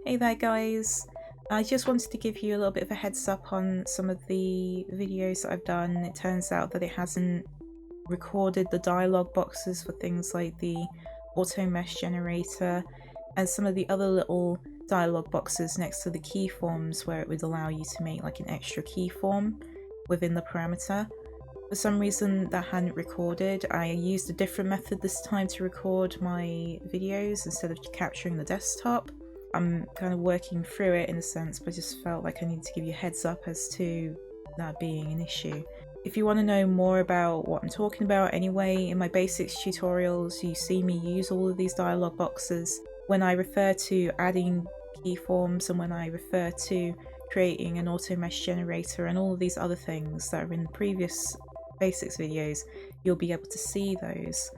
Hey there guys, I just wanted to give you a little bit of a heads up on some of the videos that I've done. It turns out that it hasn't recorded the dialogue boxes for things like the auto mesh generator and some of the other little dialogue boxes next to the keyforms where it would allow you to make like an extra keyform within the parameter. For some reason that hadn't recorded. I used a different method this time to record my videos instead of capturing the desktop. I'm kind of working through it in a sense, but I just felt like I needed to give you a heads up as to that being an issue. If you want to know more about what I'm talking about anyway, in my basics tutorials you see me use all of these dialog boxes. When I refer to adding keyforms and when I refer to creating an auto mesh generator and all of these other things that are in the previous basics videos, you'll be able to see those,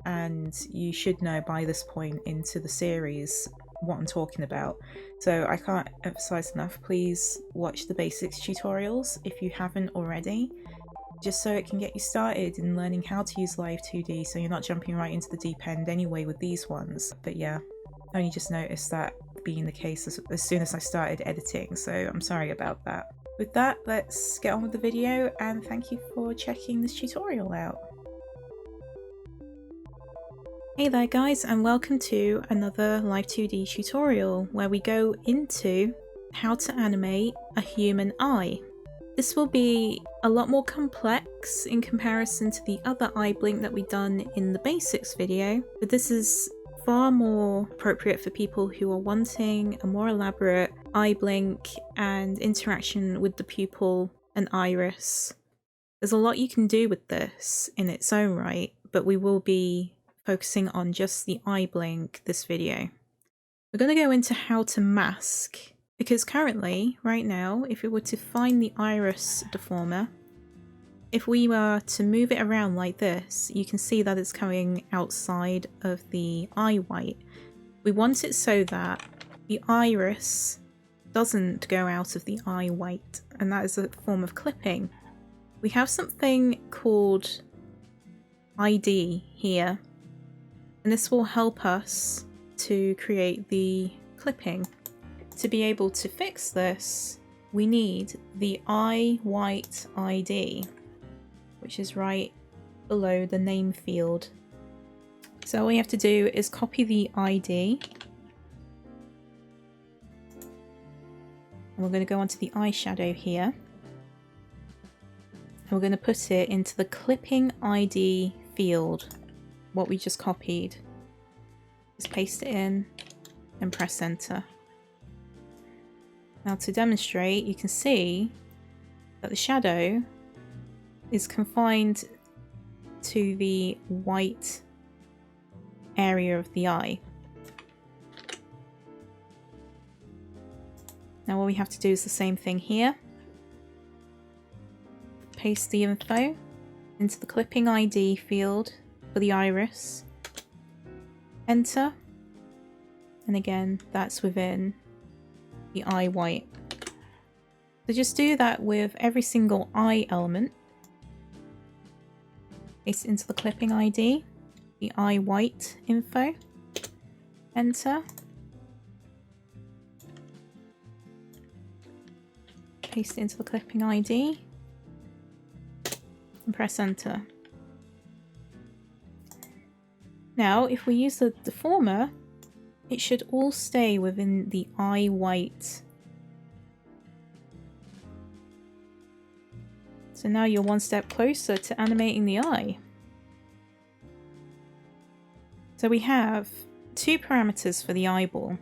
and you should know by this point into the series what I'm talking about. So I can't emphasize enough, please watch the basics tutorials if you haven't already, just so it can get you started in learning how to use Live2D so you're not jumping right into the deep end anyway with these ones. But yeah, I only just noticed that being the case as soon as I started editing, so I'm sorry about that. With that, let's get on with the video, and thank you for checking this tutorial out. Hey there guys, and welcome to another Live2D tutorial where we go into how to animate a human eye. This will be a lot more complex in comparison to the other eye blink that we've done in the basics video, but this is far more appropriate for people who are wanting a more elaborate eye blink and interaction with the pupil and iris. There's a lot you can do with this in its own right, but we will be focusing on just the eye blink this video. We're going to go into how to mask, because currently, right now, if we were to find the iris deformer, if we were to move it around like this, you can see that it's coming outside of the eye white. We want it so that the iris doesn't go out of the eye white, and that is a form of clipping. We have something called ID here, and this will help us to create the clipping. To be able to fix this, we need the eye white ID, which is right below the name field. So all we have to do is copy the ID, and we're going to go onto the eyeshadow here, and we're going to put it into the clipping ID field, what we just copied. Just paste it in and press enter. Now to demonstrate, you can see that the shadow is confined to the white area of the eye. Now what we have to do is the same thing here. Paste the info into the clipping ID field for the iris. Enter. And again, that's within the eye white. So just do that with every single eye element. Paste it into the clipping ID, the eye white info, enter, paste it into the clipping ID, and press enter. Now, if we use the deformer, it should all stay within the eye white. So now you're one step closer to animating the eye. So we have two parameters for the eyeball.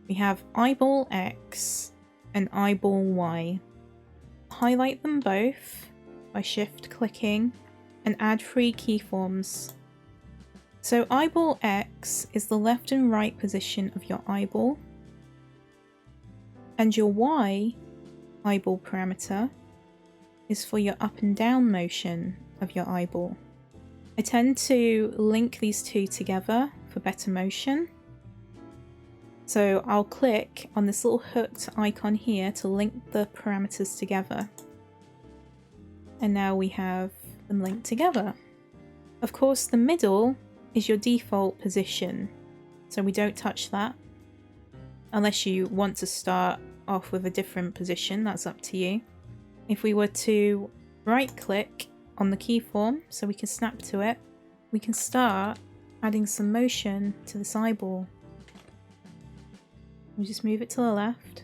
We have eyeball X and eyeball Y. Highlight them both by shift clicking and add 3 keyforms. So eyeball X is the left and right position of your eyeball, and your Y eyeball parameter is for your up and down motion of your eyeball. I tend to link these two together for better motion. So I'll click on this little hooked icon here to link the parameters together. And now we have them linked together. Of course, the middle is your default position, so we don't touch that. unless you want to start off with a different position, that's up to you. If we were to right click on the keyform so we can snap to it, we can start adding some motion to this eyeball. We just move it to the left,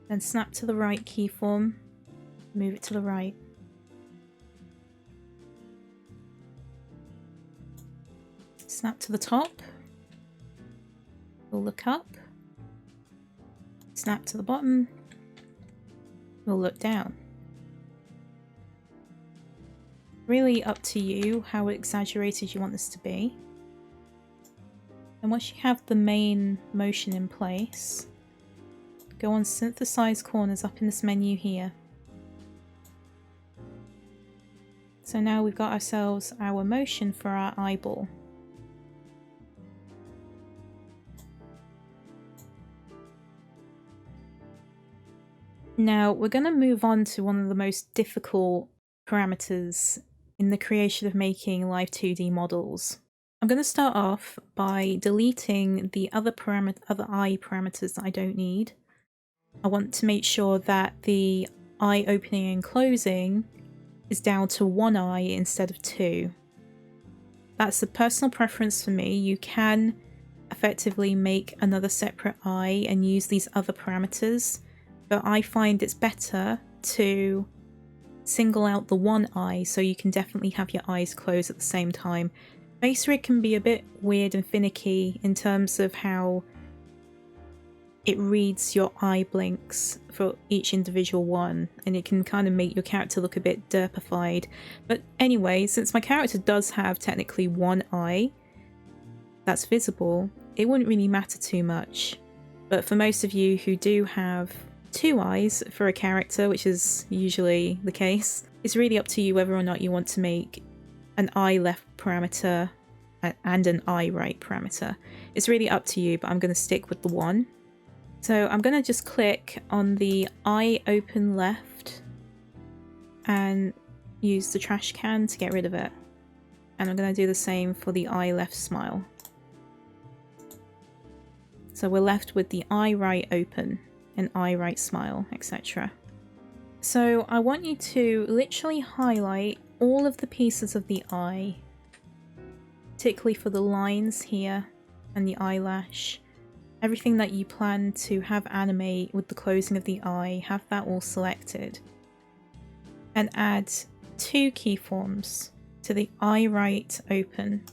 then snap to the right keyform, move it to the right. Snap to the top, we'll look up, snap to the bottom, we'll look down. Really up to you how exaggerated you want this to be. And once you have the main motion in place, go on synthesize corners up in this menu here. So now we've got ourselves our motion for our eyeball. Now we're going to move on to one of the most difficult parameters in the creation of making Live2D models. I'm going to start off by deleting the other eye parameters that I don't need. I want to make sure that the eye opening and closing is down to one eye instead of two. That's a personal preference for me. You can effectively make another separate eye and use these other parameters, but I find it's better to single out the one eye so you can definitely have your eyes closed at the same time. Face rig can be a bit weird and finicky in terms of how it reads your eye blinks for each individual one, and it can kind of make your character look a bit derpified. But anyway, since my character does have technically one eye that's visible, it wouldn't really matter too much. But for most of you who do have two eyes for a character, which is usually the case, it's really up to you whether or not you want to make an eye left parameter and an eye right parameter. It's really up to you, but I'm going to stick with the one. So I'm going to just click on the eye open left and use the trash can to get rid of it. And I'm going to do the same for the eye left smile. So we're left with the eye right open and eye right smile, etc. So I want you to literally highlight all of the pieces of the eye, particularly for the lines here and the eyelash. Everything that you plan to have animate with the closing of the eye, have that all selected. And add two keyforms to the eye right open.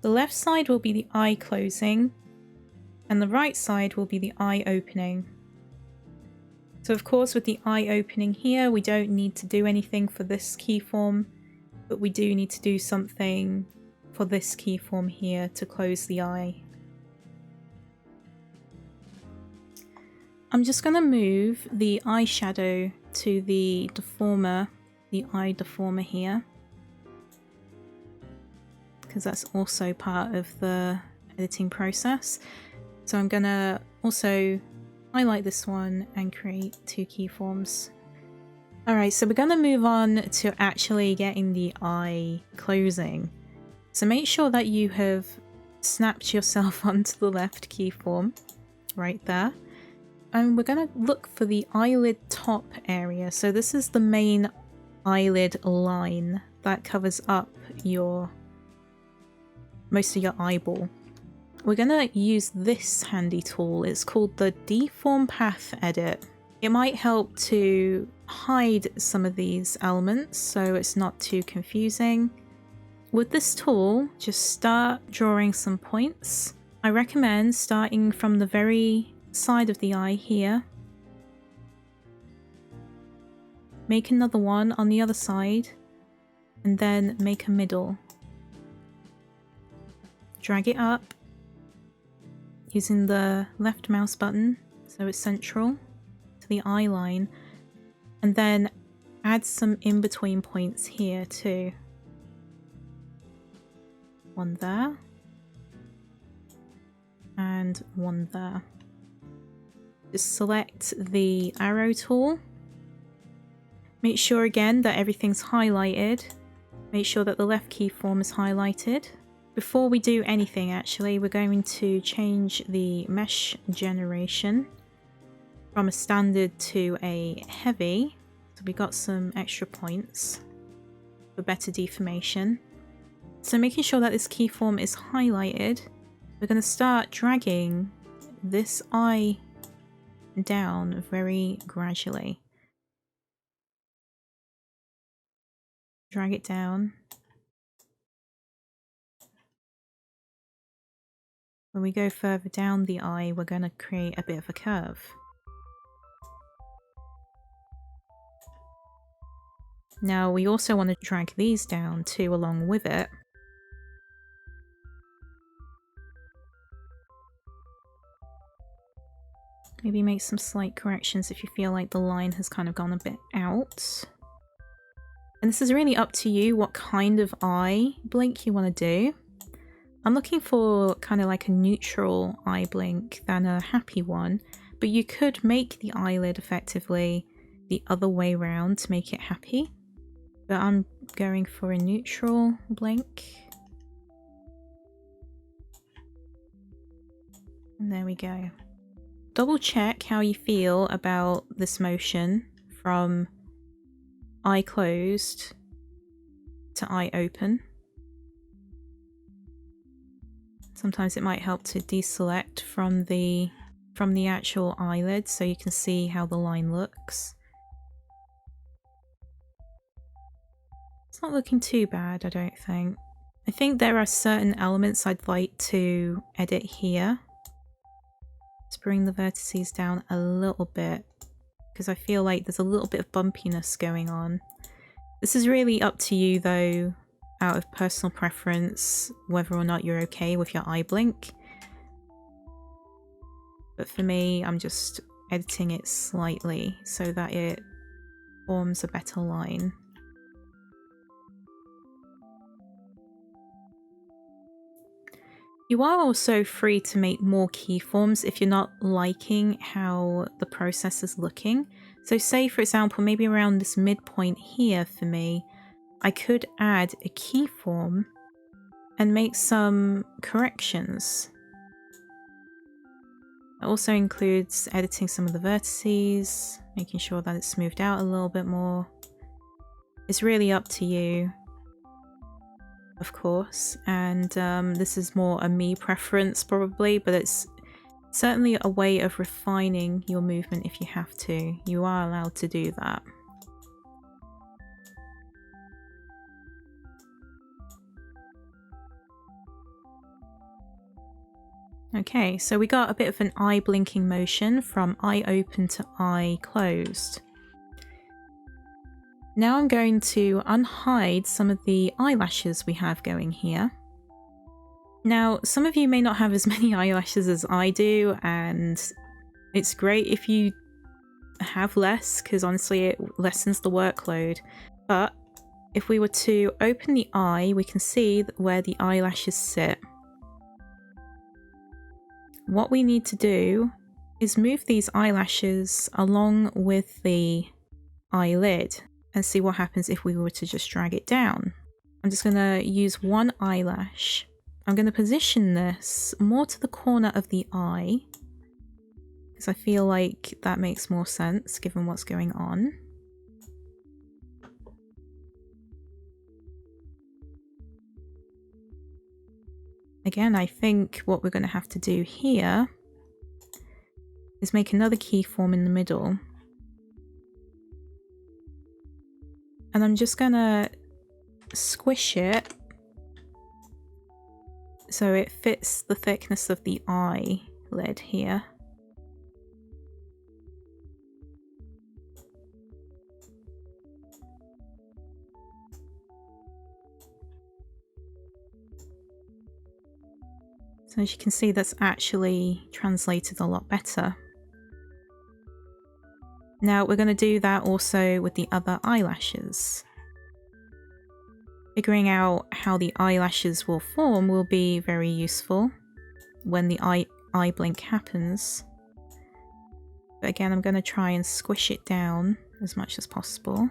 The left side will be the eye closing, and the right side will be the eye opening. So of course with the eye opening here, we don't need to do anything for this keyform, but we do need to do something for this keyform here to close the eye. I'm just going to move the eyeshadow to the deformer, the eye deformer here, because that's also part of the editing process. So I'm going to also highlight this one and create two keyforms. Alright, so we're going to move on to actually getting the eye closing. So make sure that you have snapped yourself onto the left keyform, right there. And we're going to look for the eyelid top area. So this is the main eyelid line that covers up most of your eyeball. We're going to use this handy tool. It's called the Deform Path Edit. It might help to hide some of these elements so it's not too confusing. With this tool, just start drawing some points. I recommend starting from the very side of the eye here. Make another one on the other side, and then make a middle. Drag it up using the left mouse button so it's central to the eye line, and then add some in-between points here too. One there, and one there. Just select the arrow tool. Make sure again that everything's highlighted. Make sure that the left keyform is highlighted. Before we do anything, actually, we're going to change the mesh generation from a standard to a heavy. So we got some extra points for better deformation. So making sure that this keyform is highlighted, we're going to start dragging this eye down very gradually. Drag it down. When we go further down the eye, we're going to create a bit of a curve. Now we also want to drag these down too along with it. Maybe make some slight corrections if you feel like the line has kind of gone a bit out. And this is really up to you what kind of eye blink you want to do. I'm looking for kind of like a neutral eye blink than a happy one, but you could make the eyelid effectively the other way around to make it happy. But I'm going for a neutral blink. And there we go. Double check how you feel about this motion from eye closed to eye open. Sometimes it might help to deselect from the actual eyelid so you can see how the line looks. It's not looking too bad, I don't think. I think there are certain elements I'd like to edit here. To bring the vertices down a little bit, because I feel like there's a little bit of bumpiness going on. This is really up to you though, out of personal preference, whether or not you're okay with your eye blink. But for me, I'm just editing it slightly so that it forms a better line. You are also free to make more keyforms if you're not liking how the process is looking. So say for example, maybe around this midpoint here for me, I could add a keyform and make some corrections. It also includes editing some of the vertices, making sure that it's smoothed out a little bit more. It's really up to you, of course, and this is more a me preference probably, but it's certainly a way of refining your movement if you have to. You are allowed to do that. Okay, so we got a bit of an eye blinking motion from eye open to eye closed. Now I'm going to unhide some of the eyelashes we have going here. Now, some of you may not have as many eyelashes as I do, and it's great if you have less, because honestly it lessens the workload. But if we were to open the eye, we can see where the eyelashes sit. What we need to do is move these eyelashes along with the eyelid and see what happens if we were to just drag it down. I'm just going to use one eyelash. I'm going to position this more to the corner of the eye because I feel like that makes more sense given what's going on. Again, I think what we're going to have to do here is make another keyform in the middle. And I'm just going to squish it so it fits the thickness of the eyelid here. So as you can see, that's actually translated a lot better. Now we're going to do that also with the other eyelashes. Figuring out how the eyelashes will form will be very useful when the eye blink happens. But again, I'm going to try and squish it down as much as possible.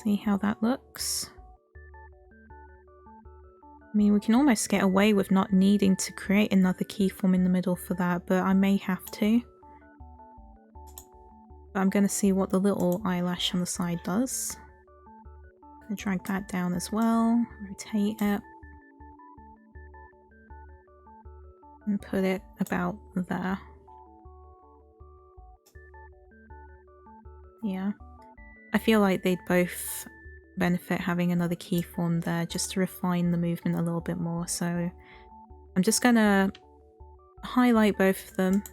See how that looks. I mean, we can almost get away with not needing to create another keyform in the middle for that, but I may have to. But I'm going to see what the little eyelash on the side does. I'm going to drag that down as well, rotate it, and put it about there. Yeah, I feel like they'd both benefit having another keyform there just to refine the movement a little bit more. So I'm just gonna highlight both of them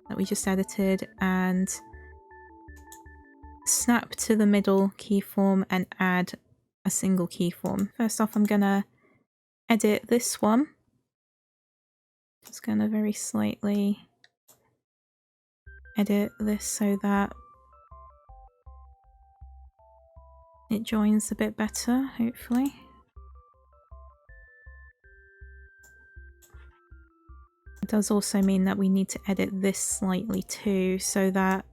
that we just edited and snap to the middle keyform and add a single keyform. First off, I'm gonna edit this one. Just gonna very slightly edit this so that it joins a bit better, hopefully. It does also mean that we need to edit this slightly too, so that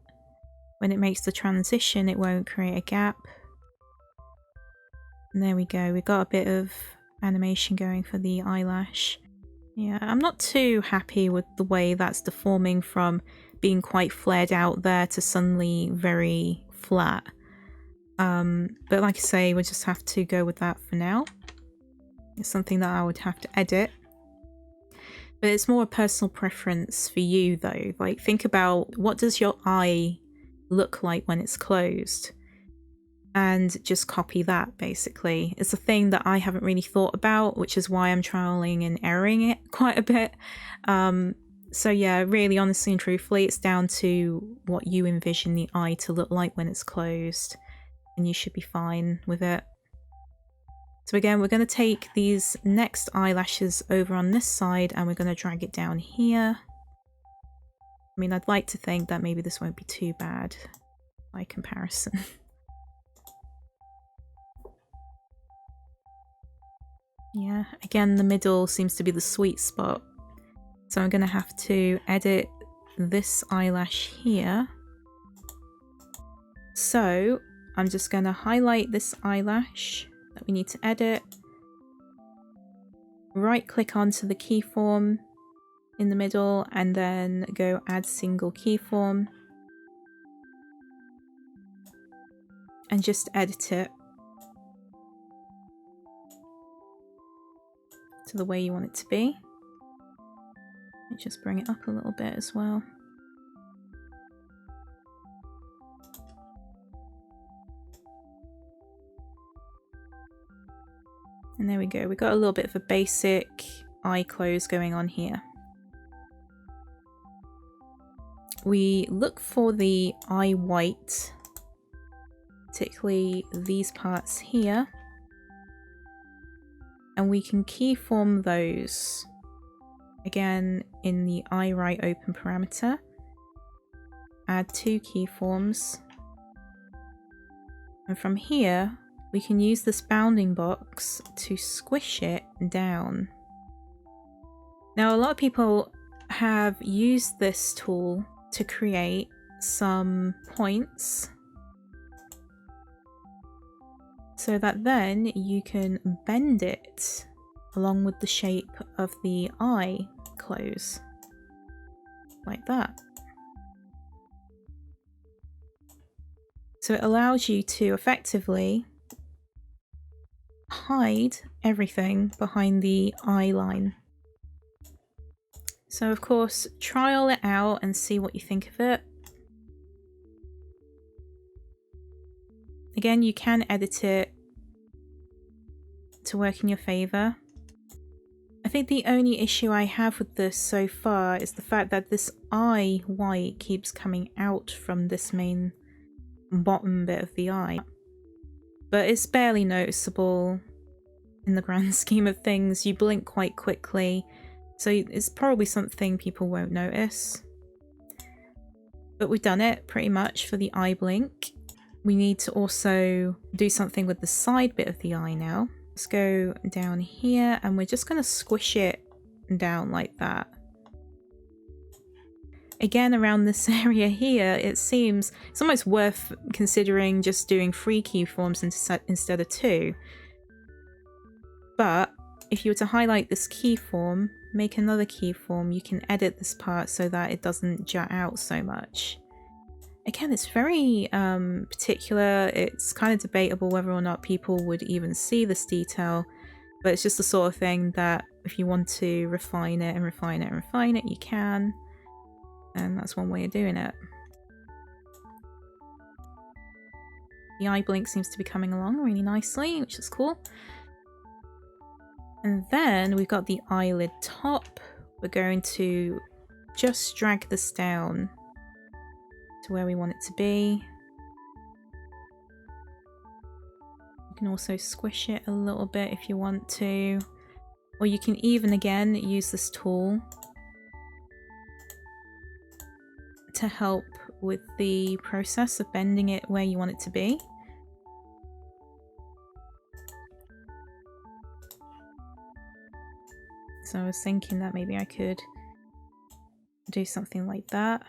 when it makes the transition, it won't create a gap. And there we go, we got a bit of animation going for the eyelash. Yeah, I'm not too happy with the way that's deforming from being quite flared out there to suddenly very flat. But like I say, we'll just have to go with that for now. It's something that I would have to edit. But it's more a personal preference for you though. Like, think about what does your eye look like when it's closed? And just copy that, basically. It's a thing that I haven't really thought about, which is why I'm trialing and erroring it quite a bit. So yeah, really honestly and truthfully, it's down to what you envision the eye to look like when it's closed. And you should be fine with it. So again, we're going to take these next eyelashes over on this side and we're going to drag it down here. I mean, I'd like to think that maybe this won't be too bad by comparison. Yeah, again, the middle seems to be the sweet spot. So I'm going to have to edit this eyelash here. So I'm just going to highlight this eyelash that we need to edit. Right click onto the keyform in the middle and then go add single keyform. And just edit it to the way you want it to be. Just bring it up a little bit as well. And there we go, we got a little bit of a basic eye close going on here. We look for the eye white, particularly these parts here. And we can keyform those. Again, in the eye right open parameter. Add 2 keyforms. And from here, we can use this bounding box to squish it down. Now, a lot of people have used this tool to create some points so that then you can bend it along with the shape of the eye close, like that. So it allows you to effectively hide everything behind the eye line. So of course, trial it out and see what you think of it. Again, you can edit it to work in your favour. I think the only issue I have with this so far is the fact that this eye white keeps coming out from this main bottom bit of the eye. But it's barely noticeable in the grand scheme of things. You blink quite quickly, so it's probably something people won't notice. But we've done it pretty much for the eye blink. We need to also do something with the side bit of the eye now. Let's go down here and we're just going to squish it down like that. again, around this area here, it seems it's almost worth considering just doing 3 keyforms instead of 2. But if you were to highlight this keyform, make another keyform, you can edit this part so that it doesn't jut out so much. Again, it's very particular. It's kind of debatable whether or not people would even see this detail, but it's just the sort of thing that if you want to refine it and refine it and refine it, you can. And that's one way of doing it. The eye blink seems to be coming along really nicely, which is cool. And then we've got the eyelid top. We're going to just drag this down to where we want it to be. You can also squish it a little bit if you want to. Or you can even, again, use this tool to help with the process of bending it where you want it to be. So I was thinking that maybe I could do something like that.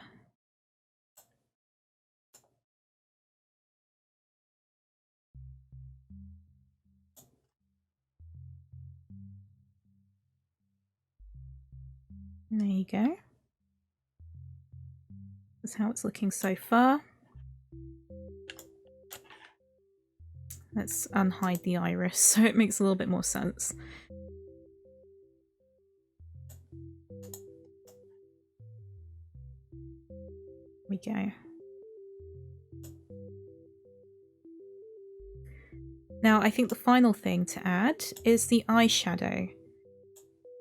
There you go. That's how it's looking so far. Let's unhide the iris so it makes a little bit more sense. There we go. Now I think the final thing to add is the eyeshadow.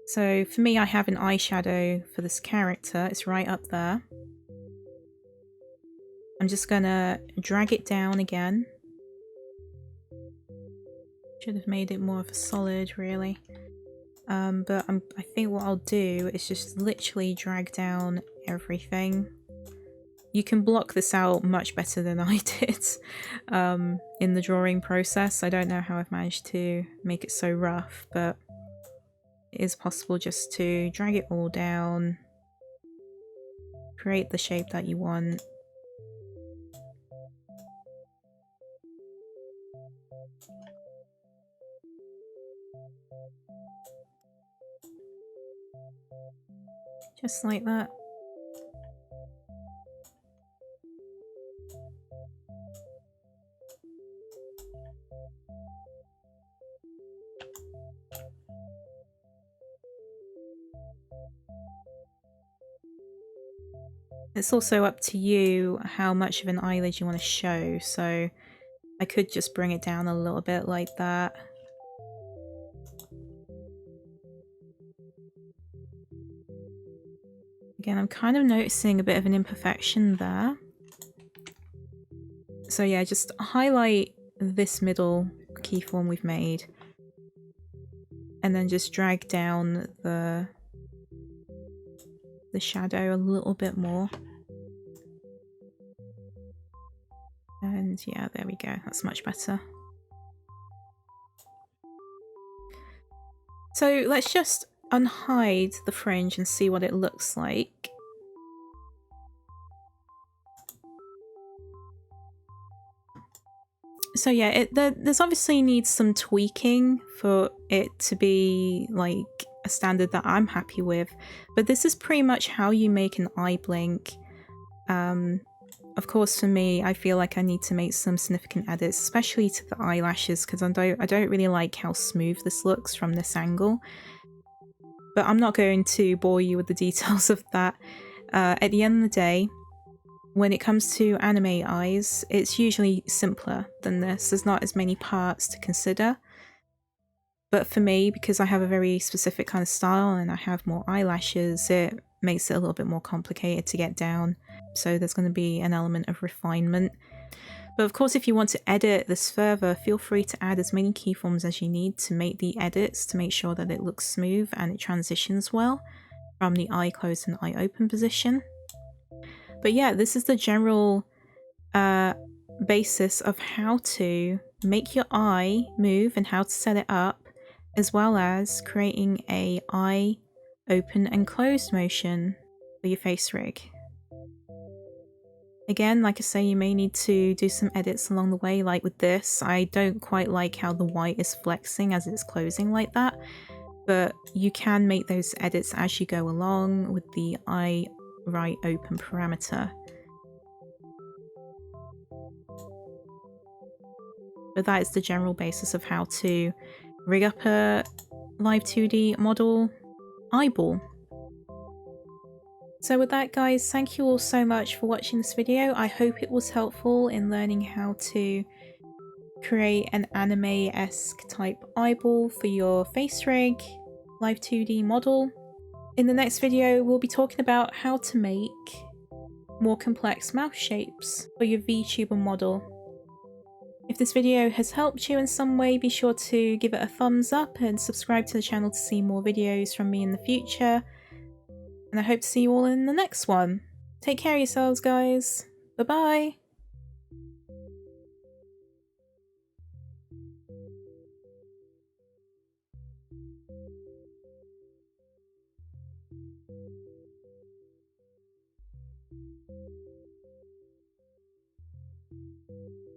So for me, I have an eyeshadow for this character. It's right up there. I'm just gonna drag it down again. Should have made it more of a solid, really. But I think what I'll do is just literally drag down everything. You can block this out much better than I did in the drawing process. I don't know how I've managed to make it so rough, but it is possible just to drag it all down, create the shape that you want. Just like that. It's also up to you how much of an eyelid you want to show, so I could just bring it down a little bit like that. Again, I'm kind of noticing a bit of an imperfection there. So yeah, just highlight this middle keyform we've made and then just drag down the shadow a little bit more. And yeah, there we go. That's much better. So let's just unhide the fringe and see what it looks like. So yeah, there's obviously needs some tweaking for it to be like a standard that I'm happy with, but this is pretty much how you make an eye blink. Of course, for me, I feel like I need to make some significant edits, especially to the eyelashes, because I don't really like how smooth this looks from this angle. But I'm not going to bore you with the details of that. At the end of the day, when it comes to anime eyes, it's usually simpler than this. There's not as many parts to consider. But for me, because I have a very specific kind of style and I have more eyelashes, it makes it a little bit more complicated to get down. So there's going to be an element of refinement. But of course, if you want to edit this further, feel free to add as many keyforms as you need to make the edits, to make sure that it looks smooth and it transitions well from the eye closed and eye open position. But yeah, this is the general basis of how to make your eye move and how to set it up, as well as creating a eye open and closed motion for your face rig. Again, like I say, you may need to do some edits along the way, like with this. I don't quite like how the white is flexing as it's closing like that, but you can make those edits as you go along with the eye right open parameter. But that is the general basis of how to rig up a Live2D model eyeball. So with that, guys, thank you all so much for watching this video. I hope it was helpful in learning how to create an anime-esque type eyeball for your face rig Live2D model. In the next video, we'll be talking about how to make more complex mouth shapes for your VTuber model. If this video has helped you in some way, be sure to give it a thumbs up and subscribe to the channel to see more videos from me in the future. And I hope to see you all in the next one. Take care of yourselves, guys. Bye bye!